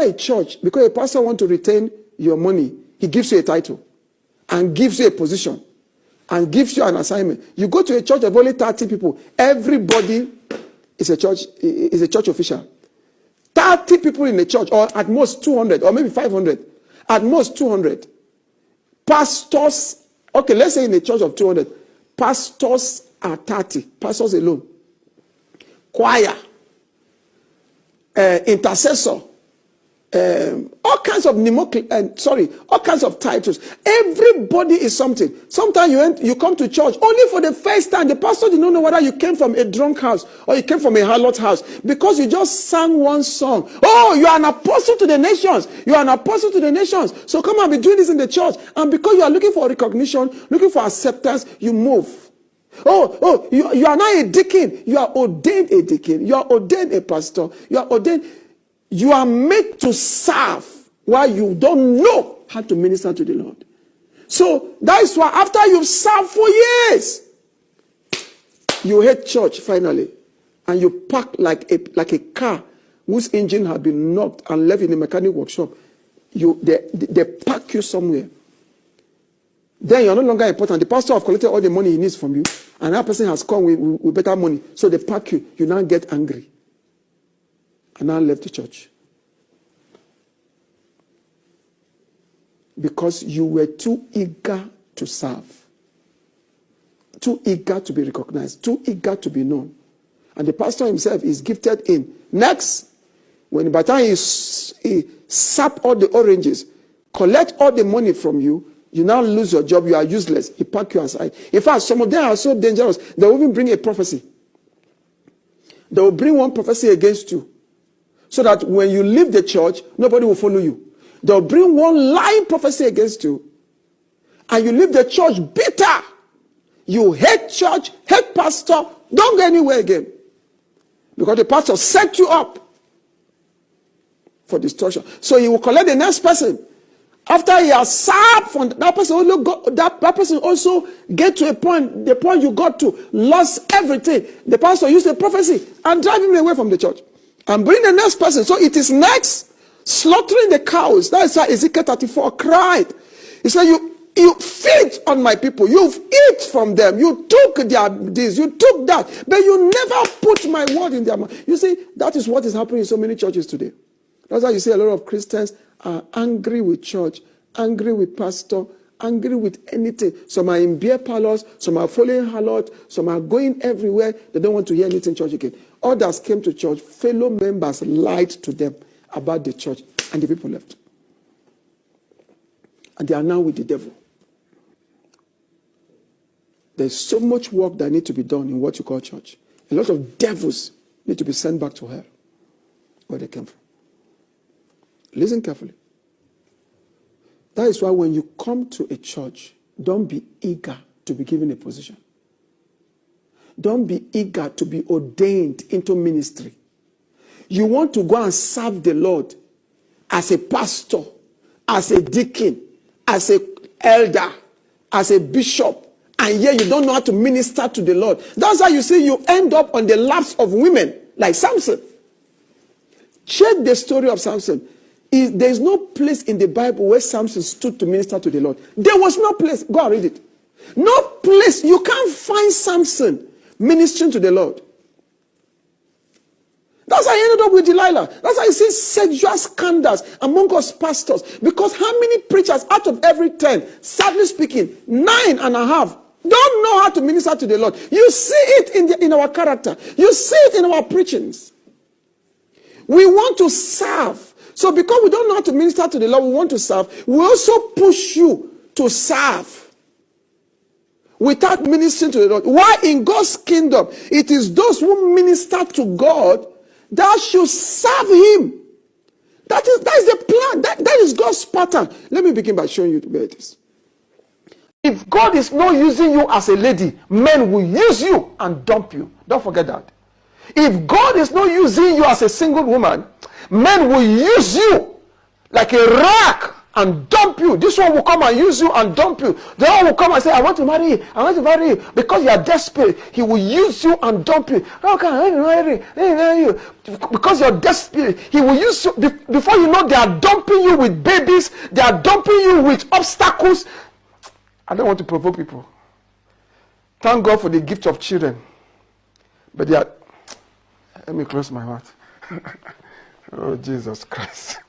a church, because a pastor wants to retain your money, he gives you a title and gives you a position and gives you an assignment. You go to a church of only 30 people, everybody is a church official. 30 people in the church, or at most 200, or maybe 500. At most 200. Pastors, okay, let's say in a church of 200, pastors are 30. Pastors alone. Choir, intercessor, all kinds of all kinds of titles. Everybody is something. Sometimes you come to church only for the first time. The pastor did not know whether you came from a drunk house or you came from a harlot house, because you just sang one song. Oh, you are an apostle to the nations. You are an apostle to the nations. So come and be doing this in the church. And because you are looking for recognition, looking for acceptance, you move. Oh, you are not a deacon. You are ordained a deacon. You are ordained a pastor. You are ordained. You are made to serve while you don't know how to minister to the Lord. So that is why after you've served for years, you hate church finally. And you park like a car whose engine had been knocked and left in a mechanic workshop. They park you somewhere. Then you're no longer important. The pastor has collected all the money he needs from you. And that person has come with better money. So they park you. You now get angry. And now left the church. Because you were too eager to serve. Too eager to be recognized. Too eager to be known. And the pastor himself is gifted in. Next, when by the time he sap all the oranges, collect all the money from you, you now lose your job, you are useless. He pack you aside. In fact, some of them are so dangerous, they will even bring a prophecy. They will bring one prophecy against you. So that when you leave the church, nobody will follow you. They'll bring one lying prophecy against you. And you leave the church bitter. You hate church, hate pastor, don't go anywhere again. Because the pastor set you up for destruction. So he will collect the next person. After he has served from that person also get to a point, the point you got to, lost everything. The pastor used a prophecy and drive him away from the church. And bring the next person. So it is next, slaughtering the cows. That is why Ezekiel 34 cried. He said, you feed on my people. You've eat from them. You took their this, you took that. But you never put my word in their mouth. You see, that is what is happening in so many churches today. That's why you see a lot of Christians are angry with church, angry with pastor, angry with anything. Some are in beer parlors, some are following harlot, some are going everywhere. They don't want to hear anything church again. Others came to church, fellow members lied to them about the church, and the people left. And they are now with the devil. There's so much work that needs to be done in what you call church. A lot of devils need to be sent back to hell, where they came from. Listen carefully. That is why when you come to a church, don't be eager to be given a position. Don't be eager to be ordained into ministry. You want to go and serve the Lord as a pastor, as a deacon, as an elder, as a bishop, and yet you don't know how to minister to the Lord. That's why you see you end up on the laps of women like Samson. Check the story of Samson. There is no place in the Bible where Samson stood to minister to the Lord. There was no place. Go and read it. No place. You can't find Samson ministering to the Lord. That's how he ended up with Delilah. That's how you see sexual scandals among us pastors. Because how many preachers out of every 10, sadly speaking, 9.5, don't know how to minister to the Lord. You see it in our character. You see it in our preachings. We want to serve. So because we don't know how to minister to the Lord, we want to serve. We also push you to serve without ministering to the Lord. Why in God's kingdom, it is those who minister to God that should serve him. That is the plan. That is God's pattern. Let me begin by showing you where it is. If God is not using you as a lady, men will use you and dump you. Don't forget that. If God is not using you as a single woman, men will use you like a rag and dump you. This one will come and use you and dump you. The one will come and say, I want to marry you. I want to marry you. Because you are desperate, he will use you and dump you. How can I marry you? Because you're desperate, he will use you. Before you know, they are dumping you with babies. They are dumping you with obstacles. I don't want to provoke people. Thank God for the gift of children. But they are... Let me close my mouth. Oh, Jesus Christ.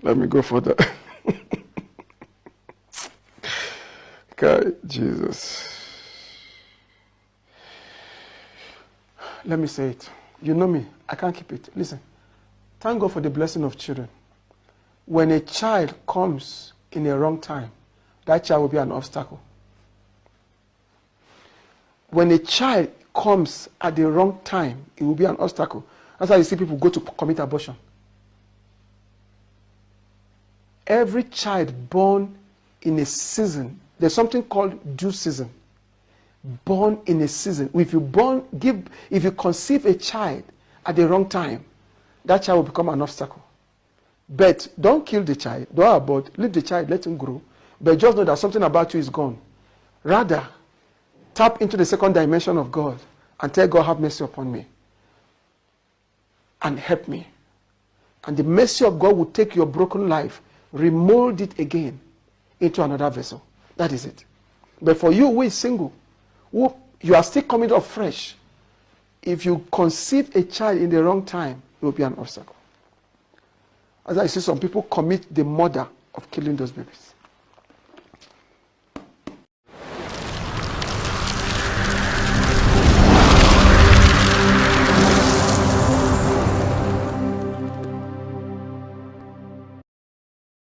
Let me go further. God, Jesus. Let me say it. You know me. I can't keep it. Listen. Thank God for the blessing of children. When a child comes in a wrong time, that child will be an obstacle. When a child comes at the wrong time, it will be an obstacle. That's why you see people go to commit abortion. Every child born in a season, there's something called due season. Born in a season. If you conceive a child at the wrong time, that child will become an obstacle. But don't kill the child, don't abort, leave the child, let him grow. But just know that something about you is gone. Rather, tap into the second dimension of God and tell God, have mercy upon me and help me. And the mercy of God will take your broken life, remold it again into another vessel. That is it. But for you who is single, who you are still coming up fresh, if you conceive a child in the wrong time, it will be an obstacle. As I see some people commit the murder of killing those babies.